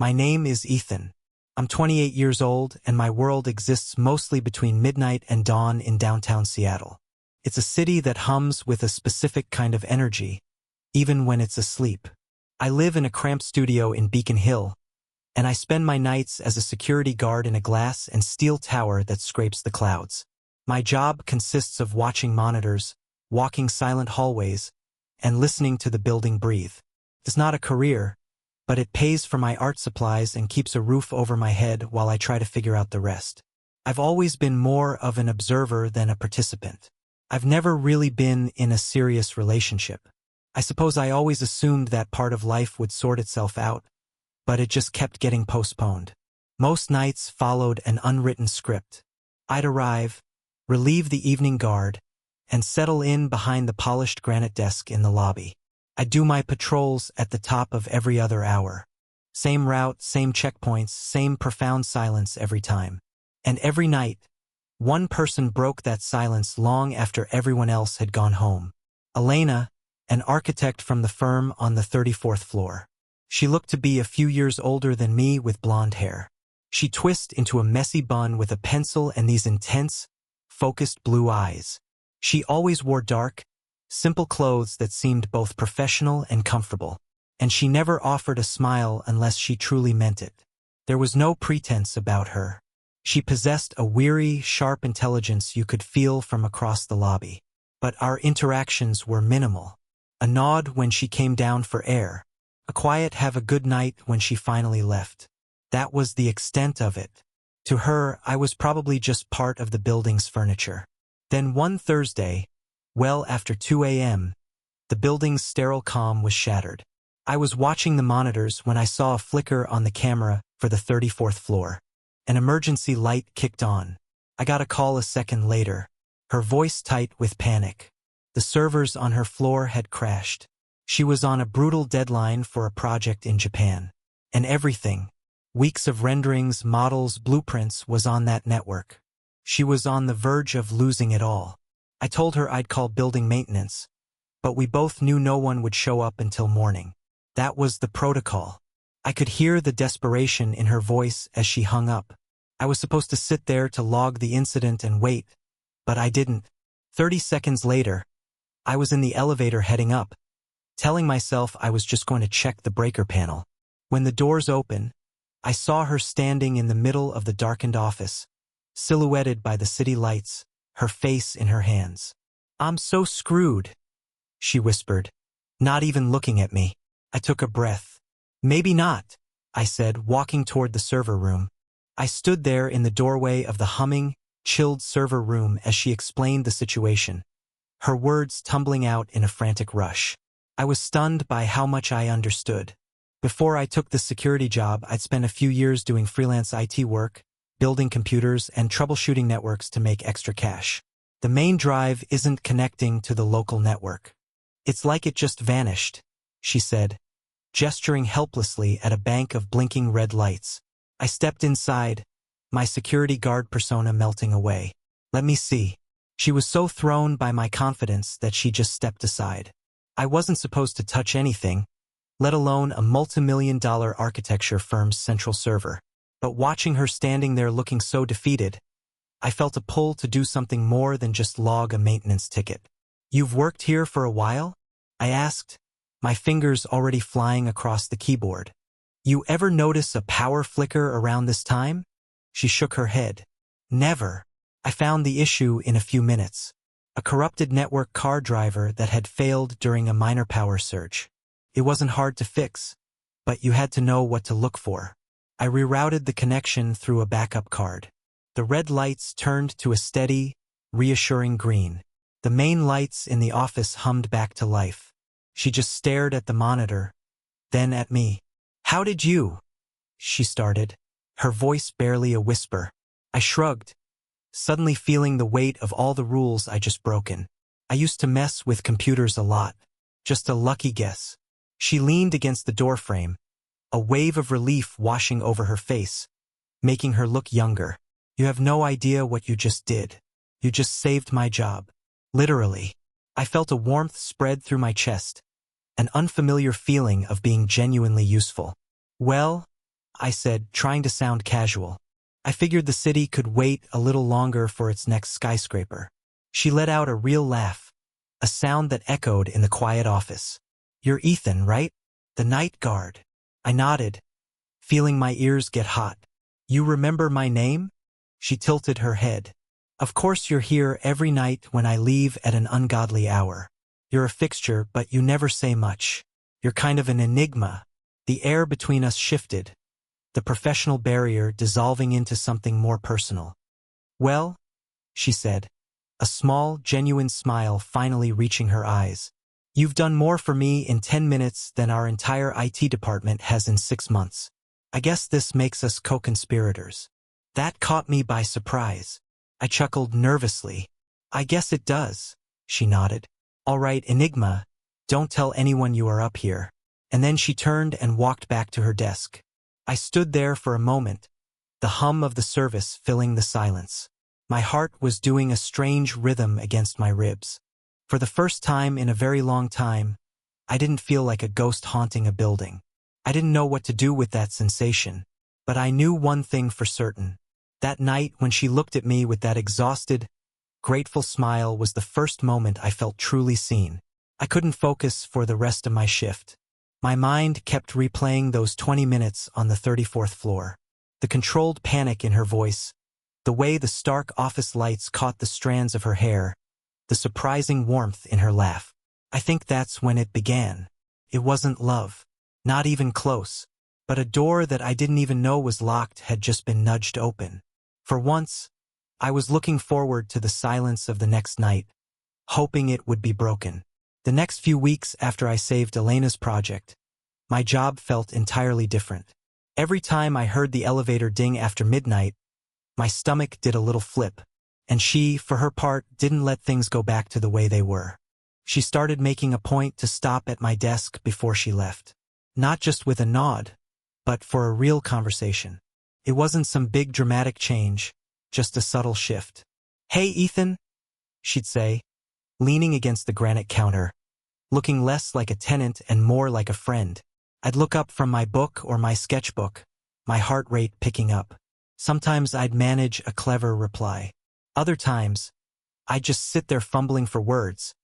My name is Ethan. I'm 28 years old, and my world exists mostly between midnight and dawn in downtown Seattle. It's a city that hums with a specific kind of energy, even when it's asleep. I live in a cramped studio in Beacon Hill, and I spend my nights as a security guard in a glass and steel tower that scrapes the clouds. My job consists of watching monitors, walking silent hallways, and listening to the building breathe. It's not a career, but it pays for my art supplies and keeps a roof over my head while I try to figure out the rest. I've always been more of an observer than a participant. I've never really been in a serious relationship. I suppose I always assumed that part of life would sort itself out, but it just kept getting postponed. Most nights followed an unwritten script. I'd arrive, relieve the evening guard, and settle in behind the polished granite desk in the lobby. I'd do my patrols at the top of every other hour. Same route, same checkpoints, same profound silence every time. And every night, one person broke that silence long after everyone else had gone home. Elena, an architect from the firm on the 34th floor. She looked to be a few years older than me with blonde hair. She twisted into a messy bun with a pencil and these intense, focused blue eyes. She always wore dark, simple clothes that seemed both professional and comfortable, and she never offered a smile unless she truly meant it. There was no pretense about her. She possessed a weary, sharp intelligence you could feel from across the lobby. But our interactions were minimal. A nod when she came down for air. A quiet have a good night when she finally left. That was the extent of it. To her, I was probably just part of the building's furniture. Then one Thursday, well after 2 a.m., the building's sterile calm was shattered. I was watching the monitors when I saw a flicker on the camera for the 34th floor. An emergency light kicked on. I got a call a second later, her voice tight with panic. The servers on her floor had crashed. She was on a brutal deadline for a project in Japan. And everything, weeks of renderings, models, blueprints, was on that network. She was on the verge of losing it all. I told her I'd call building maintenance, but we both knew no one would show up until morning. That was the protocol. I could hear the desperation in her voice as she hung up. I was supposed to sit there to log the incident and wait, but I didn't. 30 seconds later, I was in the elevator heading up, telling myself I was just going to check the breaker panel. When the doors opened, I saw her standing in the middle of the darkened office, silhouetted by the city lights, her face in her hands. "I'm so screwed," she whispered, not even looking at me. I took a breath. "Maybe not," I said, walking toward the server room. I stood there in the doorway of the humming, chilled server room as she explained the situation, her words tumbling out in a frantic rush. I was stunned by how much I understood. Before I took the security job, I'd spent a few years doing freelance IT work, building computers and troubleshooting networks to make extra cash. The main drive isn't connecting to the local network. It's like it just vanished, she said, gesturing helplessly at a bank of blinking red lights. I stepped inside, my security guard persona melting away. "Let me see." She was so thrown by my confidence that she just stepped aside. I wasn't supposed to touch anything, let alone a multi-million-dollar architecture firm's central server. But watching her standing there looking so defeated, I felt a pull to do something more than just log a maintenance ticket. "You've worked here for a while?" I asked, my fingers already flying across the keyboard. "You ever notice a power flicker around this time?" She shook her head. "Never. I found the issue in a few minutes. A corrupted network car driver that had failed during a minor power surge. It wasn't hard to fix, but you had to know what to look for. I rerouted the connection through a backup card. The red lights turned to a steady, reassuring green. The main lights in the office hummed back to life. She just stared at the monitor, then at me. "How did you?" she started, her voice barely a whisper. I shrugged, suddenly feeling the weight of all the rules I just broken. "I used to mess with computers a lot. Just a lucky guess." She leaned against the doorframe, a wave of relief washing over her face, making her look younger. "You have no idea what you just did. You just saved my job. Literally." I felt a warmth spread through my chest, an unfamiliar feeling of being genuinely useful. "Well, I said, trying to sound casual. I figured the city could wait a little longer for its next skyscraper. She let out a real laugh, a sound that echoed in the quiet office. You're Ethan, right? The night guard. I nodded, feeling my ears get hot. You remember my name? She tilted her head. Of course you're here every night when I leave at an ungodly hour. You're a fixture, but you never say much. You're kind of an enigma. The air between us shifted, the professional barrier dissolving into something more personal. Well, she said, a small, genuine smile finally reaching her eyes. You've done more for me in 10 minutes than our entire IT department has in 6 months. I guess this makes us co-conspirators. That caught me by surprise. I chuckled nervously. I guess it does, she nodded. All right, Enigma, don't tell anyone you are up here. And then she turned and walked back to her desk. I stood there for a moment, the hum of the service filling the silence. My heart was doing a strange rhythm against my ribs. For the first time in a very long time, I didn't feel like a ghost haunting a building. I didn't know what to do with that sensation, but I knew one thing for certain. That night when she looked at me with that exhausted, grateful smile was the first moment I felt truly seen. I couldn't focus for the rest of my shift. My mind kept replaying those 20 minutes on the 34th floor. The controlled panic in her voice, the way the stark office lights caught the strands of her hair, the surprising warmth in her laugh. I think that's when it began. It wasn't love. Not even close. But a door that I didn't even know was locked had just been nudged open. For once, I was looking forward to the silence of the next night, hoping it would be broken. The next few weeks after I saved Elena's project, my job felt entirely different. Every time I heard the elevator ding after midnight, my stomach did a little flip, and she, for her part, didn't let things go back to the way they were. She started making a point to stop at my desk before she left. Not just with a nod, but for a real conversation. It wasn't some big dramatic change, just a subtle shift. Hey, Ethan, she'd say, leaning against the granite counter, looking less like a tenant and more like a friend. I'd look up from my book or my sketchbook, my heart rate picking up. Sometimes I'd manage a clever reply. Other times, I'd just sit there fumbling for words,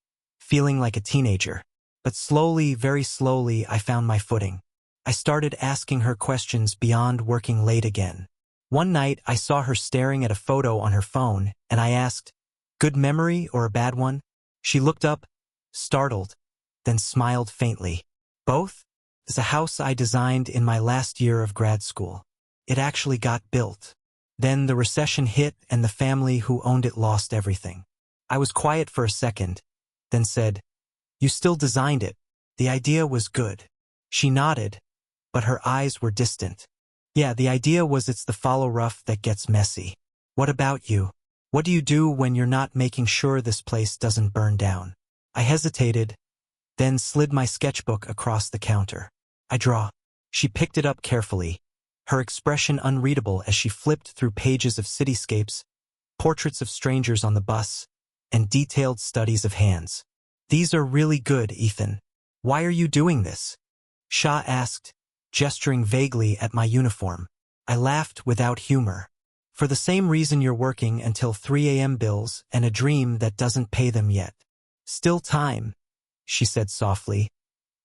feeling like a teenager. But slowly, very slowly, I found my footing. I started asking her questions beyond working late again. One night, I saw her staring at a photo on her phone, and I asked, "Good memory or a bad one?" She looked up, startled, then smiled faintly. Both? It's a house I designed in my last year of grad school. It actually got built. Then the recession hit and the family who owned it lost everything. I was quiet for a second, then said, "You still designed it. The idea was good." She nodded, but her eyes were distant. "Yeah, the idea was it's the follow rough that gets messy. What about you? What do you do when you're not making sure this place doesn't burn down?" I hesitated, then slid my sketchbook across the counter. "I draw." She picked it up carefully, her expression unreadable as she flipped through pages of cityscapes, portraits of strangers on the bus, and detailed studies of hands. "These are really good, Ethan. Why are you doing this?" Shah asked, gesturing vaguely at my uniform. I laughed without humor. "For the same reason you're working until 3 a.m. bills and a dream that doesn't pay them yet." "Still time," she said softly,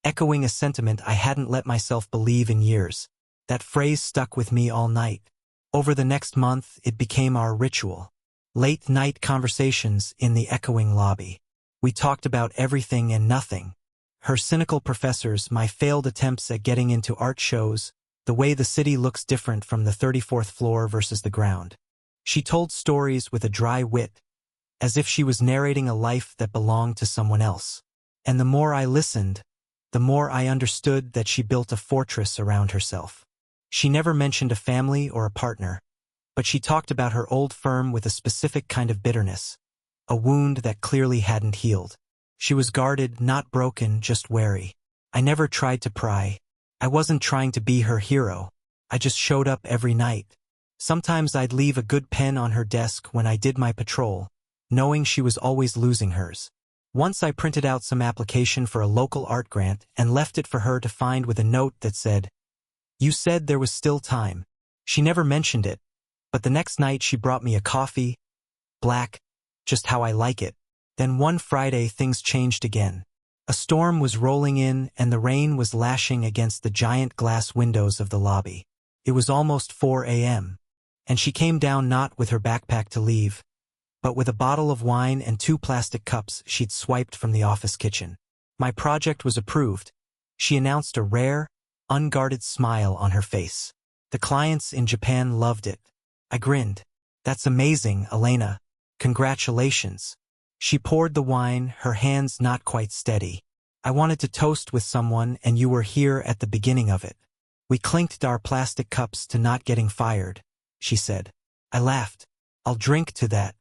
echoing a sentiment I hadn't let myself believe in years. That phrase stuck with me all night. Over the next month, it became our ritual. Late-night conversations in the echoing lobby. We talked about everything and nothing. Her cynical professors, my failed attempts at getting into art shows, the way the city looks different from the 34th floor versus the ground. She told stories with a dry wit, as if she was narrating a life that belonged to someone else. And the more I listened, the more I understood that she built a fortress around herself. She never mentioned a family or a partner, but she talked about her old firm with a specific kind of bitterness, a wound that clearly hadn't healed. She was guarded, not broken, just wary. I never tried to pry. I wasn't trying to be her hero. I just showed up every night. Sometimes I'd leave a good pen on her desk when I did my patrol, knowing she was always losing hers. Once I printed out some application for a local art grant and left it for her to find with a note that said, You said there was still time. She never mentioned it, but the next night she brought me a coffee, black, just how I like it. Then one Friday things changed again. A storm was rolling in and the rain was lashing against the giant glass windows of the lobby. It was almost 4 a.m. and she came down not with her backpack to leave, but with a bottle of wine and 2 plastic cups she'd swiped from the office kitchen. My project was approved. She announced a rare, unguarded smile on her face. The clients in Japan loved it. I grinned. That's amazing, Elena. Congratulations. She poured the wine, her hands not quite steady. I wanted to toast with someone and you were here at the beginning of it. We clinked our plastic cups to not getting fired, she said. I laughed. I'll drink to that.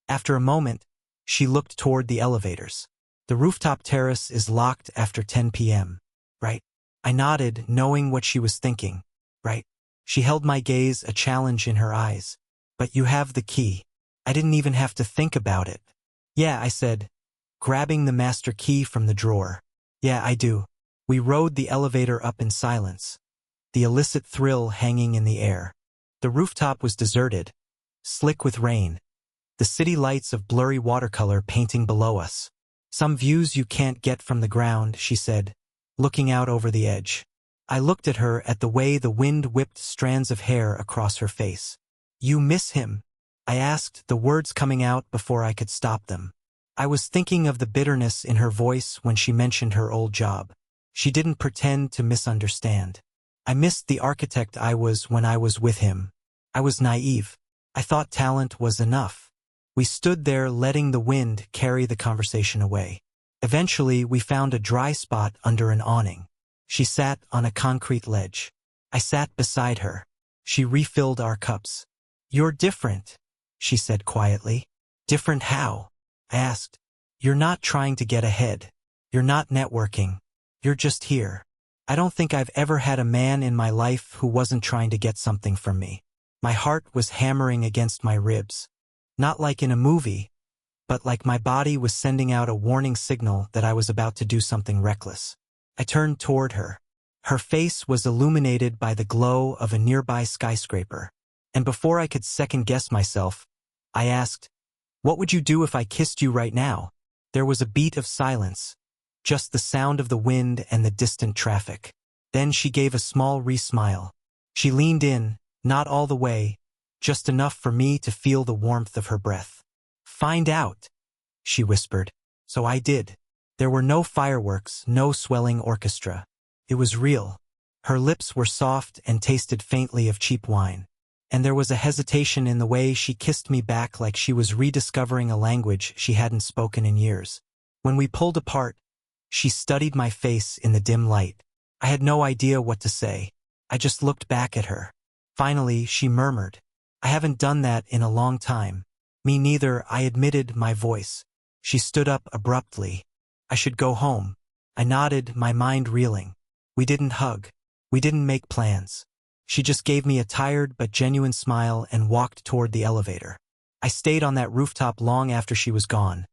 After a moment, she looked toward the elevators. The rooftop terrace is locked after 10 p.m., right? I nodded, knowing what she was thinking. Right? She held my gaze, a challenge in her eyes. But you have the key. I didn't even have to think about it. Yeah, I said, grabbing the master key from the drawer. Yeah, I do. We rode the elevator up in silence, the illicit thrill hanging in the air. The rooftop was deserted, slick with rain, the city lights of blurry watercolor painting below us. Some views you can't get from the ground, she said, looking out over the edge. I looked at her at the way the wind whipped strands of hair across her face. You miss him? I asked, the words coming out before I could stop them. I was thinking of the bitterness in her voice when she mentioned her old job. She didn't pretend to misunderstand. I missed the architect I was when I was with him. I was naive. I thought talent was enough. We stood there letting the wind carry the conversation away. Eventually, we found a dry spot under an awning. She sat on a concrete ledge. I sat beside her. She refilled our cups. You're different, she said quietly. Different how? I asked. You're not trying to get ahead. You're not networking. You're just here. I don't think I've ever had a man in my life who wasn't trying to get something from me. My heart was hammering against my ribs. Not like in a movie, but like my body was sending out a warning signal that I was about to do something reckless. I turned toward her. Her face was illuminated by the glow of a nearby skyscraper. And before I could second-guess myself, I asked, what would you do if I kissed you right now? There was a beat of silence, just the sound of the wind and the distant traffic. Then she gave a small re-smile. She leaned in, not all the way, just enough for me to feel the warmth of her breath. Find out, she whispered. So I did. There were no fireworks, no swelling orchestra. It was real. Her lips were soft and tasted faintly of cheap wine. And there was a hesitation in the way she kissed me back, like she was rediscovering a language she hadn't spoken in years. When we pulled apart, she studied my face in the dim light. I had no idea what to say. I just looked back at her. Finally, she murmured, I haven't done that in a long time. Me neither, I admitted, my voice. She stood up abruptly. I should go home. I nodded, my mind reeling. We didn't hug. We didn't make plans. She just gave me a tired but genuine smile and walked toward the elevator. I stayed on that rooftop long after she was gone,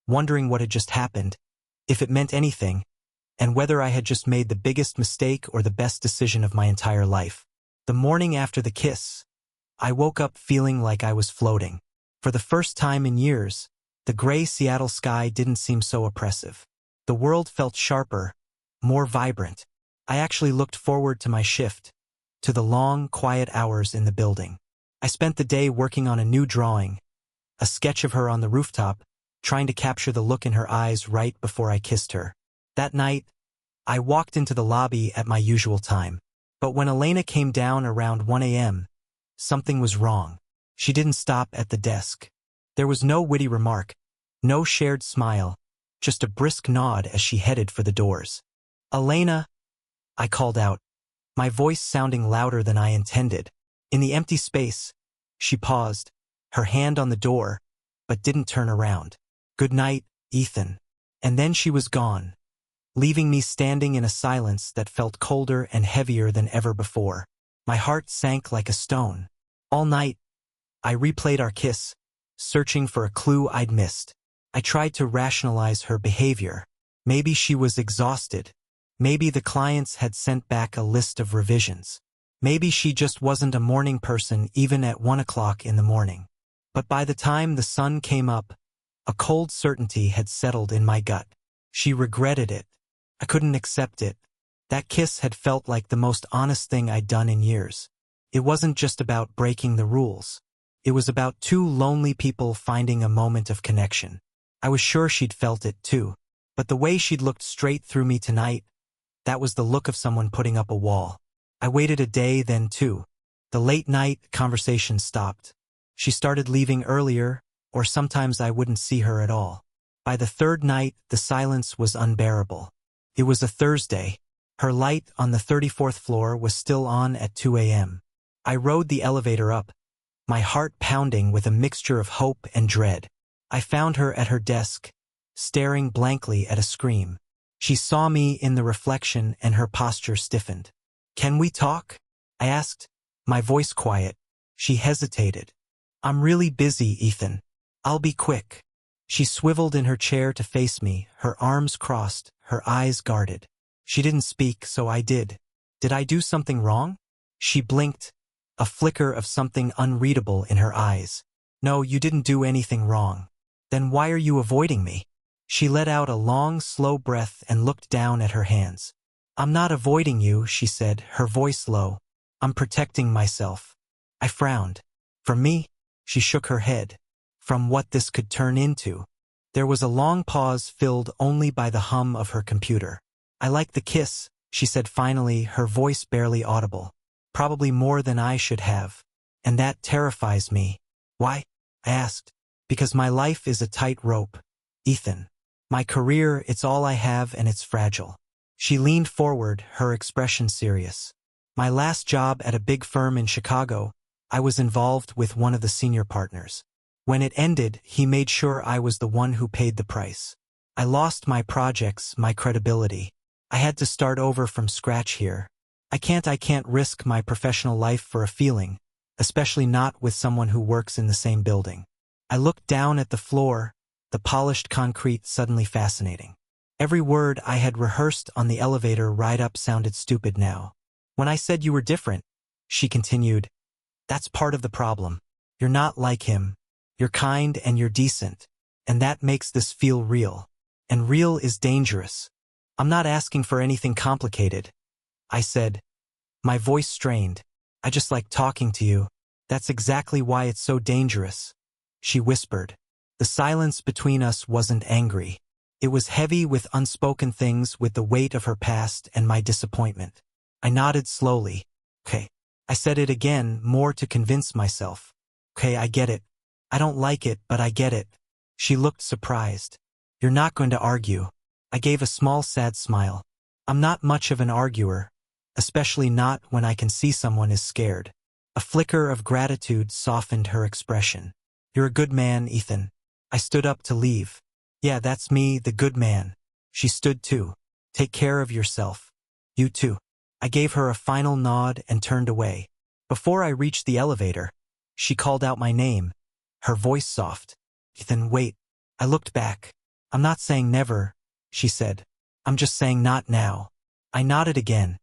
wondering what had just happened, if it meant anything, and whether I had just made the biggest mistake or the best decision of my entire life. The morning after the kiss, I woke up feeling like I was floating. For the first time in years, the gray Seattle sky didn't seem so oppressive. The world felt sharper, more vibrant. I actually looked forward to my shift, to the long, quiet hours in the building. I spent the day working on a new drawing, a sketch of her on the rooftop, trying to capture the look in her eyes right before I kissed her. That night, I walked into the lobby at my usual time. But when Elena came down around 1 a.m., something was wrong. She didn't stop at the desk. There was no witty remark, no shared smile, just a brisk nod as she headed for the doors. Elena, I called out, my voice sounding louder than I intended. In the empty space, she paused, her hand on the door, but didn't turn around. Good night, Ethan. And then she was gone, leaving me standing in a silence that felt colder and heavier than ever before. My heart sank like a stone. All night, I replayed our kiss, searching for a clue I'd missed. I tried to rationalize her behavior. Maybe she was exhausted. Maybe the clients had sent back a list of revisions. Maybe she just wasn't a morning person even at 1 o'clock in the morning. But by the time the sun came up, a cold certainty had settled in my gut. She regretted it. I couldn't accept it. That kiss had felt like the most honest thing I'd done in years. It wasn't just about breaking the rules. It was about two lonely people finding a moment of connection. I was sure she'd felt it too. But the way she'd looked straight through me tonight, that was the look of someone putting up a wall. I waited a day then too. The late night conversation stopped. She started leaving earlier, or sometimes I wouldn't see her at all. By the third night, the silence was unbearable. It was a Thursday. Her light on the 34th floor was still on at 2 a.m. I rode the elevator up, my heart pounding with a mixture of hope and dread. I found her at her desk, staring blankly at a screen. She saw me in the reflection and her posture stiffened. "Can we talk?" I asked, my voice quiet. She hesitated. "I'm really busy, Ethan. I'll be quick." She swiveled in her chair to face me, her arms crossed, her eyes guarded. She didn't speak, so I did. "Did I do something wrong?" She blinked, a flicker of something unreadable in her eyes. "No, you didn't do anything wrong." "Then why are you avoiding me?" She let out a long, slow breath and looked down at her hands. "I'm not avoiding you," she said, her voice low. "I'm protecting myself." I frowned. "From me?" She shook her head. "From what this could turn into." There was a long pause filled only by the hum of her computer. "I like the kiss," she said finally, her voice barely audible. "Probably more than I should have. And that terrifies me." "Why?" I asked. "Because my life is a tight rope, Ethan. My career, it's all I have and it's fragile." She leaned forward, her expression serious. "My last job at a big firm in Chicago, I was involved with one of the senior partners. When it ended, he made sure I was the one who paid the price. I lost my projects, my credibility. I had to start over from scratch here. I can't risk my professional life for a feeling, especially not with someone who works in the same building." I looked down at the floor, the polished concrete suddenly fascinating. Every word I had rehearsed on the elevator ride up sounded stupid now. "When I said you were different," she continued, "that's part of the problem. You're not like him. You're kind and you're decent. And that makes this feel real. And real is dangerous. I'm not asking for anything complicated," I said, my voice strained. "I just like talking to you. That's exactly why it's so dangerous," she whispered. The silence between us wasn't angry. It was heavy with unspoken things, with the weight of her past and my disappointment. I nodded slowly. "Okay." I said it again, more to convince myself. "Okay, I get it. I don't like it, but I get it." She looked surprised. "You're not going to argue." I gave a small sad smile. I'm not much of an arguer, especially not when I can see someone is scared. A flicker of gratitude softened her expression. "You're a good man, Ethan." I stood up to leave. "Yeah, that's me, the good man." She stood too. "Take care of yourself." "You too." I gave her a final nod and turned away. Before I reached the elevator, she called out my name, her voice soft. "Ethan, wait." I looked back. "I'm not saying never," she said. "I'm just saying not now." I nodded again,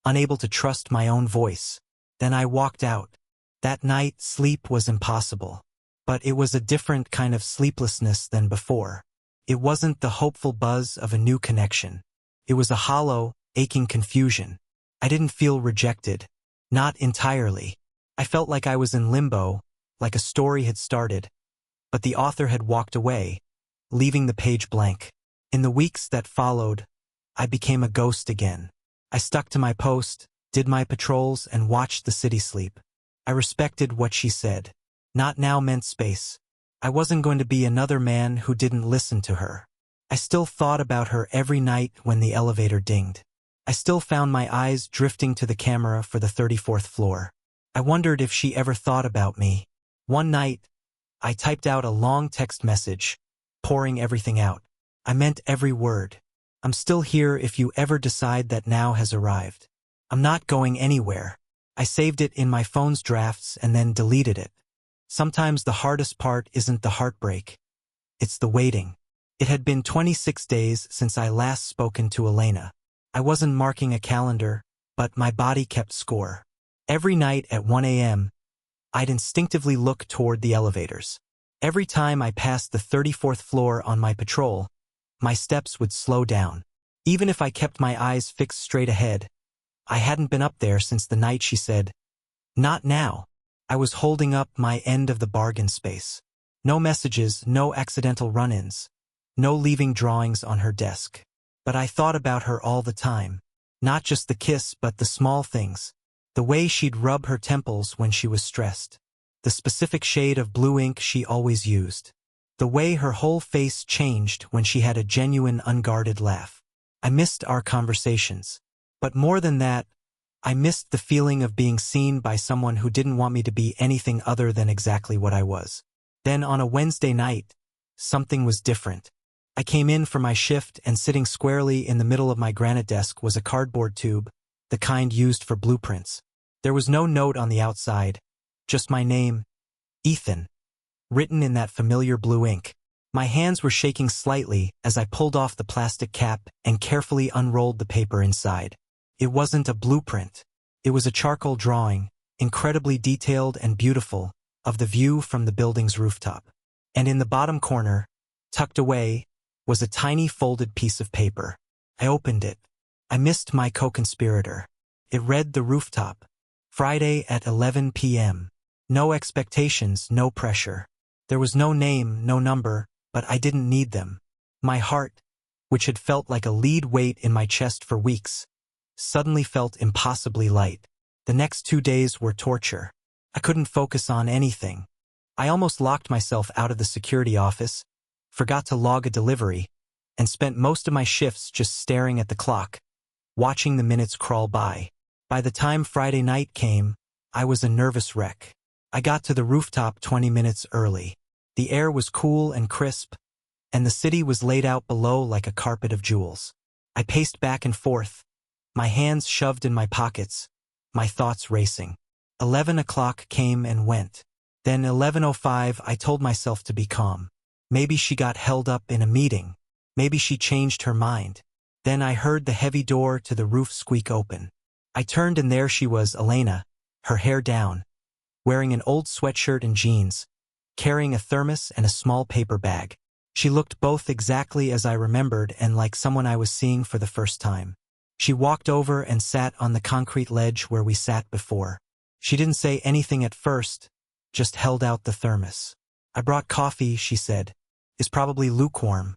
unable to trust my own voice. Then I walked out. That night, sleep was impossible. But it was a different kind of sleeplessness than before. It wasn't the hopeful buzz of a new connection. It was a hollow, aching confusion. I didn't feel rejected. Not entirely. I felt like I was in limbo, like a story had started, but the author had walked away, leaving the page blank. In the weeks that followed, I became a ghost again. I stuck to my post, did my patrols, and watched the city sleep. I respected what she said. Not now meant space. I wasn't going to be another man who didn't listen to her. I still thought about her every night when the elevator dinged. I still found my eyes drifting to the camera for the 34th floor. I wondered if she ever thought about me. One night, I typed out a long text message, pouring everything out. I meant every word. "I'm still here if you ever decide that now has arrived. I'm not going anywhere." I saved it in my phone's drafts and then deleted it. Sometimes the hardest part isn't the heartbreak. It's the waiting. It had been 26 days since I last spoken to Elena. I wasn't marking a calendar, but my body kept score. Every night at 1 a.m., I'd instinctively look toward the elevators. Every time I passed the 34th floor on my patrol, my steps would slow down. Even if I kept my eyes fixed straight ahead, I hadn't been up there since the night she said, "Not now." I was holding up my end of the bargain space. No messages, no accidental run-ins, no leaving drawings on her desk. But I thought about her all the time. Not just the kiss, but the small things. The way she'd rub her temples when she was stressed. The specific shade of blue ink she always used. The way her whole face changed when she had a genuine, unguarded laugh. I missed our conversations. But more than that, I missed the feeling of being seen by someone who didn't want me to be anything other than exactly what I was. Then on a Wednesday night, something was different. I came in for my shift, and sitting squarely in the middle of my granite desk was a cardboard tube, the kind used for blueprints. There was no note on the outside, just my name, Ethan, written in that familiar blue ink. My hands were shaking slightly as I pulled off the plastic cap and carefully unrolled the paper inside. It wasn't a blueprint. It was a charcoal drawing, incredibly detailed and beautiful, of the view from the building's rooftop. And in the bottom corner, tucked away, was a tiny folded piece of paper. I opened it. I missed my co-conspirator. It read the rooftop. Friday at 11 p.m. No expectations, no pressure. There was no name, no number, but I didn't need them. My heart, which had felt like a lead weight in my chest for weeks, suddenly felt impossibly light. The next 2 days were torture. I couldn't focus on anything. I almost locked myself out of the security office, forgot to log a delivery, and spent most of my shifts just staring at the clock, watching the minutes crawl by. By the time Friday night came, I was a nervous wreck. I got to the rooftop 20 minutes early. The air was cool and crisp, and the city was laid out below like a carpet of jewels. I paced back and forth, my hands shoved in my pockets, my thoughts racing. 11 o'clock came and went. Then 11:05, I told myself to be calm. Maybe she got held up in a meeting. Maybe she changed her mind. Then I heard the heavy door to the roof squeak open. I turned, and there she was, Elena, her hair down, wearing an old sweatshirt and jeans, carrying a thermos and a small paper bag. She looked both exactly as I remembered and like someone I was seeing for the first time. She walked over and sat on the concrete ledge where we sat before. She didn't say anything at first, just held out the thermos. "I brought coffee," she said. "It's probably lukewarm."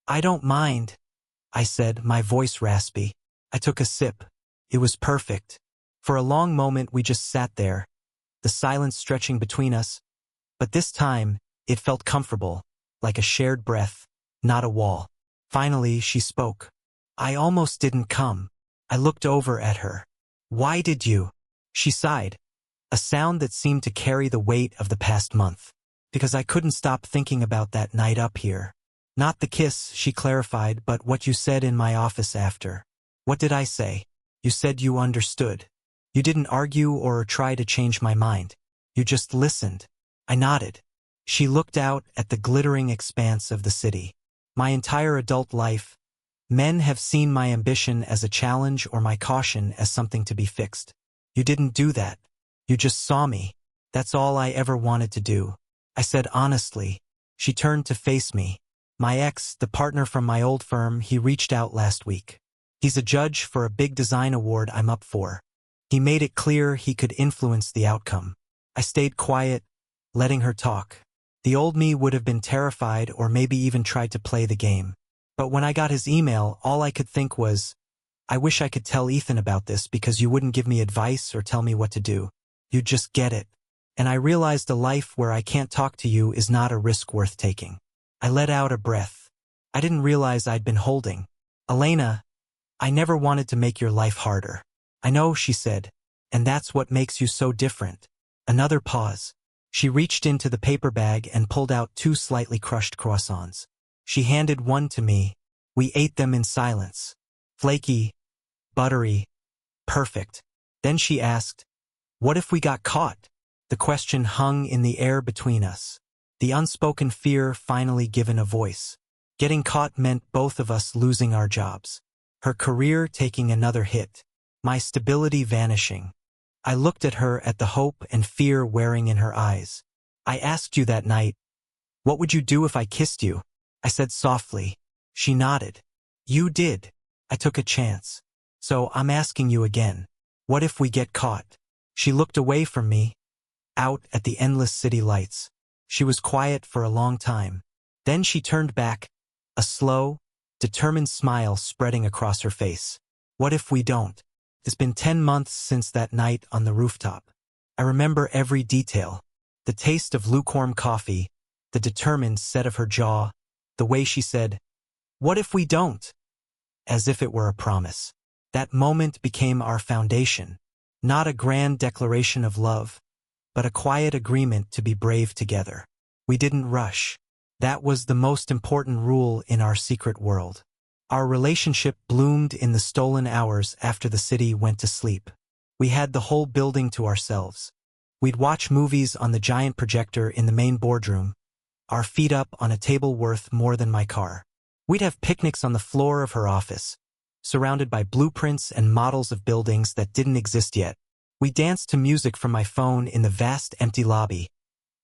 "I don't mind," I said, my voice raspy. I took a sip. It was perfect. For a long moment we just sat there, the silence stretching between us, but this time it felt comfortable, like a shared breath, not a wall. Finally she spoke. "I almost didn't come." I looked over at her. "Why did you?" She sighed, a sound that seemed to carry the weight of the past month. "Because I couldn't stop thinking about that night up here." "Not the kiss," she clarified, "but what you said in my office after." "What did I say?" "You said you understood. You didn't argue or try to change my mind. You just listened." I nodded. She looked out at the glittering expanse of the city. My entire adult life, men have seen my ambition as a challenge or my caution as something to be fixed. "You didn't do that. You just saw me. That's all I ever wanted to do," I said honestly. She turned to face me. "My ex, the partner from my old firm, he reached out last week. He's a judge for a big design award I'm up for. He made it clear he could influence the outcome." I stayed quiet, letting her talk. The old me would have been terrified or maybe even tried to play the game. But when I got his email, all I could think was, I wish I could tell Ethan about this because you wouldn't give me advice or tell me what to do. You'd just get it. And I realized a life where I can't talk to you is not a risk worth taking. I let out a breath. I didn't realize I'd been holding. "Elena, I never wanted to make your life harder." "I know," she said, "and that's what makes you so different." Another pause. She reached into the paper bag and pulled out 2 slightly crushed croissants. She handed one to me. We ate them in silence. Flaky, buttery, perfect. Then she asked, "What if we got caught?" The question hung in the air between us. The unspoken fear finally given a voice. Getting caught meant both of us losing our jobs. Her career taking another hit. My stability vanishing. I looked at her at the hope and fear wearing in her eyes. I asked you that night, what would you do if I kissed you? I said softly. She nodded. You did. I took a chance. So I'm asking you again. What if we get caught? She looked away from me, out at the endless city lights. She was quiet for a long time. Then she turned back, a slow, determined smile spreading across her face. What if we don't? It's been 10 months since that night on the rooftop. I remember every detail. The taste of lukewarm coffee, the determined set of her jaw, the way she said, "What if we don't?" As if it were a promise. That moment became our foundation. Not a grand declaration of love, but a quiet agreement to be brave together. We didn't rush. That was the most important rule in our secret world. Our relationship bloomed in the stolen hours after the city went to sleep. We had the whole building to ourselves. We'd watch movies on the giant projector in the main boardroom, our feet up on a table worth more than my car. We'd have picnics on the floor of her office, surrounded by blueprints and models of buildings that didn't exist yet. We danced to music from my phone in the vast empty lobby,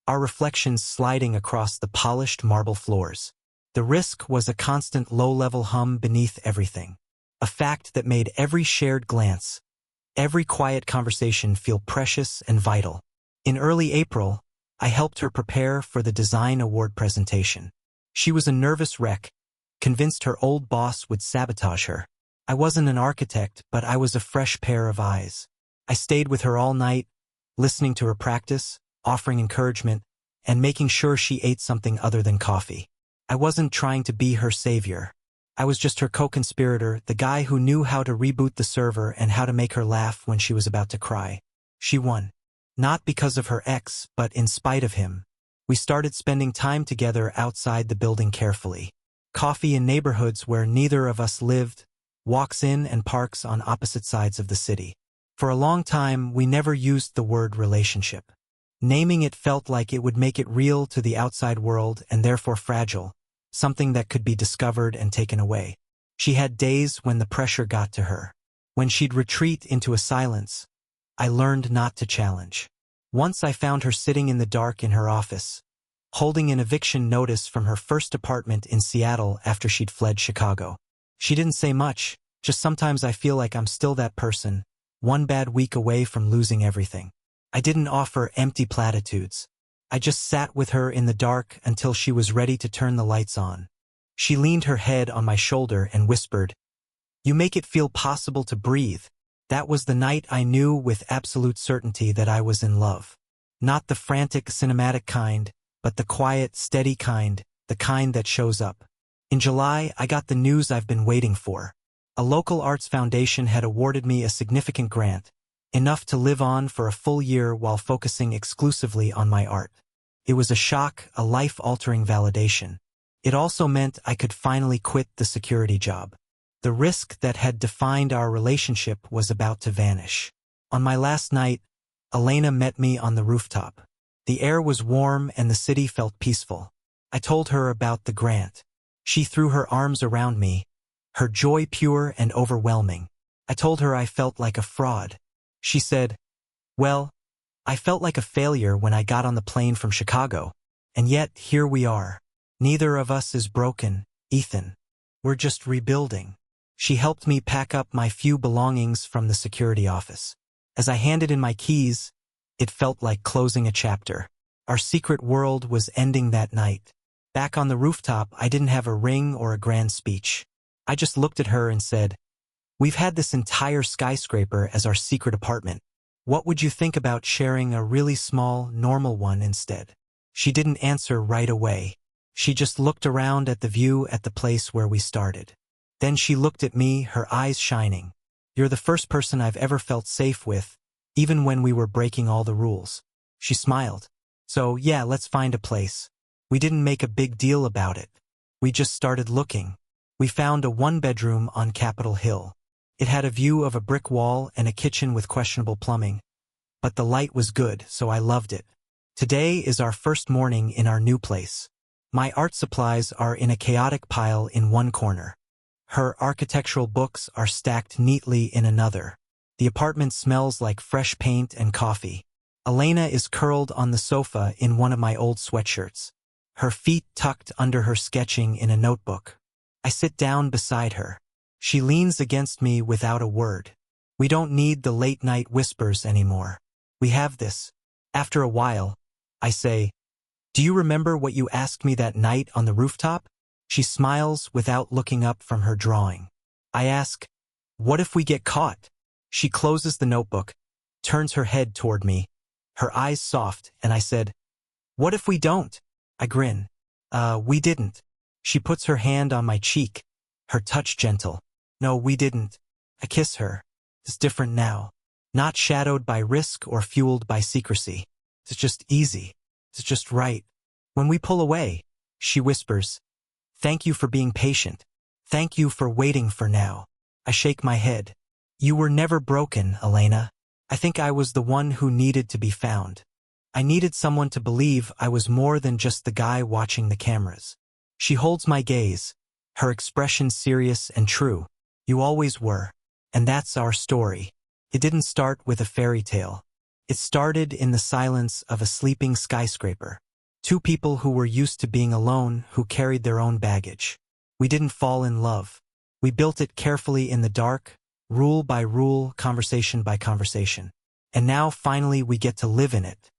our reflections sliding across the polished marble floors. The risk was a constant low-level hum beneath everything, a fact that made every shared glance, every quiet conversation feel precious and vital. In early April, I helped her prepare for the design award presentation. She was a nervous wreck, convinced her old boss would sabotage her. I wasn't an architect, but I was a fresh pair of eyes. I stayed with her all night, listening to her practice, offering encouragement, and making sure she ate something other than coffee. I wasn't trying to be her savior. I was just her co-conspirator, the guy who knew how to reboot the server and how to make her laugh when she was about to cry. She won. Not because of her ex, but in spite of him. We started spending time together outside the building carefully. Coffee in neighborhoods where neither of us lived, walks in and parks on opposite sides of the city. For a long time, we never used the word relationship. Naming it felt like it would make it real to the outside world and therefore fragile, something that could be discovered and taken away. She had days when the pressure got to her. When she'd retreat into a silence, I learned not to challenge. Once I found her sitting in the dark in her office, holding an eviction notice from her first apartment in Seattle after she'd fled Chicago. She didn't say much, just sometimes I feel like I'm still that person, one bad week away from losing everything. I didn't offer empty platitudes. I just sat with her in the dark until she was ready to turn the lights on. She leaned her head on my shoulder and whispered, "You make it feel possible to breathe." That was the night I knew with absolute certainty that I was in love. Not the frantic, cinematic kind, but the quiet, steady kind, the kind that shows up. In July, I got the news I've been waiting for. A local arts foundation had awarded me a significant grant, enough to live on for a full year while focusing exclusively on my art. It was a shock, a life-altering validation. It also meant I could finally quit the security job. The risk that had defined our relationship was about to vanish. On my last night, Elena met me on the rooftop. The air was warm and the city felt peaceful. I told her about the grant. She threw her arms around me, her joy pure and overwhelming. I told her I felt like a fraud. She said, "Well, I felt like a failure when I got on the plane from Chicago. And yet, here we are. Neither of us is broken, Ethan. We're just rebuilding." She helped me pack up my few belongings from the security office. As I handed in my keys, it felt like closing a chapter. Our secret world was ending that night. Back on the rooftop, I didn't have a ring or a grand speech. I just looked at her and said, "We've had this entire skyscraper as our secret apartment. What would you think about sharing a really small, normal one instead?" She didn't answer right away. She just looked around at the view at the place where we started. Then she looked at me, her eyes shining. "You're the first person I've ever felt safe with, even when we were breaking all the rules." She smiled. "So, yeah, let's find a place." We didn't make a big deal about it. We just started looking. We found a one-bedroom on Capitol Hill. It had a view of a brick wall and a kitchen with questionable plumbing, but the light was good, so I loved it. Today is our first morning in our new place. My art supplies are in a chaotic pile in one corner. Her architectural books are stacked neatly in another. The apartment smells like fresh paint and coffee. Elena is curled on the sofa in one of my old sweatshirts, her feet tucked under her sketching in a notebook. I sit down beside her. She leans against me without a word. We don't need the late-night whispers anymore. We have this. After a while, I say, "Do you remember what you asked me that night on the rooftop?" She smiles without looking up from her drawing. I ask, "What if we get caught?" She closes the notebook, turns her head toward me, her eyes soft, and I said, "What if we don't?" I grin. We didn't." She puts her hand on my cheek, her touch gentle. "No, we didn't." I kiss her. It's different now. Not shadowed by risk or fueled by secrecy. It's just easy. It's just right. When we pull away, she whispers, "Thank you for being patient. Thank you for waiting for now." I shake my head. "You were never broken, Elena. I think I was the one who needed to be found. I needed someone to believe I was more than just the guy watching the cameras." She holds my gaze, her expression serious and true. "You always were. And that's our story. It didn't start with a fairy tale. It started in the silence of a sleeping skyscraper. Two people who were used to being alone, who carried their own baggage. We didn't fall in love. We built it carefully in the dark, rule by rule, conversation by conversation. And now finally we get to live in it.